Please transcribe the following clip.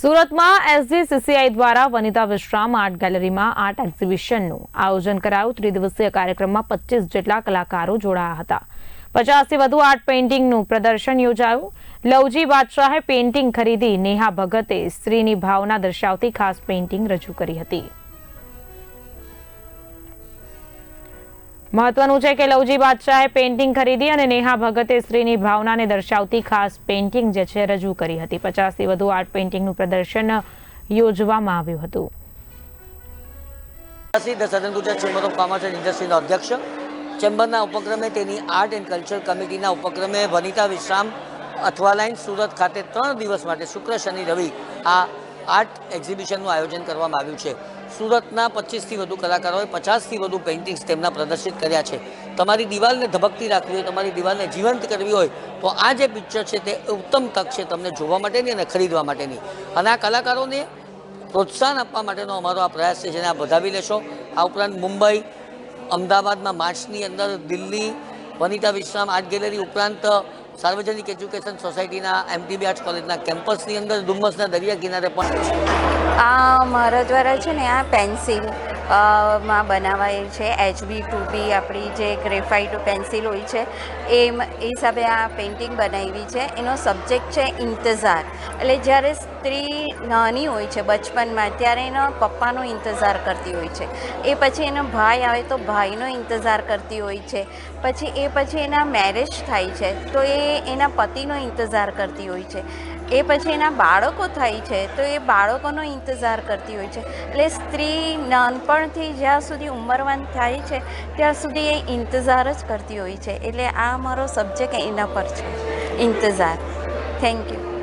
સુરતમાં એસજીસીસીઆઈ દ્વારા વનિતા વિશ્રામ આર્ટ ગેલેરીમાં આર્ટ એક્ઝિબિશનનું આયોજન કરાયું। ત્રિદિવસીય કાર્યક્રમમાં 25 જેટલા કલાકારો જોડાયા હતા। 50થી વધુ આર્ટ પેઇન્ટિંગનું પ્રદર્શન યોજાયું। લવજી બાદશાહે પેઇન્ટિંગ ખરીદી। નેહા ભગતે સ્ત્રીની ભાવના દર્શાવતી ખાસ પેઇન્ટિંગ રજૂ કરી હતી। મહત્વનું છે કે લવજી બાદશાહે પેઇન્ટિંગ ખરીદી અને નેહા ભગતે સ્ત્રીની ભાવનાને દર્શાવતી ખાસ પેઇન્ટિંગ જે છે રજૂ કરી હતી। 50થી વધુ આર્ટ પેઇન્ટિંગનું પ્રદર્શન યોજવામાં આવ્યું હતું। સદન Gujarat chamber of commerce and ઇન્ડસ્ટ્રીના અધ્યક્ષ ચેમ્બરના ઉપક્રમે તેની આર્ટ એન્ડ કલ્ચર કમિટીના ઉપક્રમે વનિતા વિશ્રામ અથવાલાઇન સુરત ખાતે 3 દિવસ માટે શુક્ર શનિ રવિ આ આર્ટ એક્ઝિબિશનનું આયોજન કરવામાં આવ્યું છે। સુરતના 25થી વધુ કલાકારોએ 50થી વધુ પેઇન્ટિંગ્સ તેમના પ્રદર્શિત કર્યા છે। તમારી દિવાલને ધબકતી રાખવી હોય, તમારી દિવાલને જીવંત કરવી હોય તો આ જે પિક્ચર છે તે ઉત્તમ તક છે તમને જોવા માટેની અને ખરીદવા માટેની। અને આ કલાકારોને પ્રોત્સાહન આપવા માટેનો અમારો આ પ્રયાસ છે, જેને આપ વધાવી લેશો। આ ઉપરાંત મુંબઈ, અમદાવાદમાં માર્ચની અંદર દિલ્હી વનિતા વિશ્રામ આર્ટ ગેલેરી ઉપરાંત સાર્વજનિક એજ્યુકેશન સોસાયટીના એમટીબી આર્ટ્સ કોલેજના કેમ્પસની અંદર ડુમ્મસના દરિયા કિનારે પણ આ મારા દ્વારા છે ને આ પેન્સિલ માં બનાવાયેલ છે। HB 2B આપણી જે ગ્રેફાઇટ પેન્સિલ હોય છે એ હિસાબે આ પેઇન્ટિંગ બનાવી છે। એનો સબ્જેક્ટ છે ઇંતજાર। એટલે જ્યારે સ્ત્રી નાની હોય છે બચપનમાં ત્યારે એના પપ્પાનો ઇંતજાર કરતી હોય છે, એ પછી એનો ભાઈ આવે તો ભાઈનો ઇંતજાર કરતી હોય છે, પછી એ પછી એના મેરેજ થાય છે તો એ એના પતિનો ઇંતજાર કરતી હોય છે, એ પછી એના બાળકો થાય છે તો એ બાળકોનો ઇંતજાર કરતી હોય છે। એટલે સ્ત્રી નાનપણથી જ્યાં સુધી ઉંમરવાન થાય છે ત્યાં સુધી એ ઇંતજાર જ કરતી હોય છે। એટલે આ મારો સબ્જેક્ટ એના પર છે, ઇંતજાર। Thank you.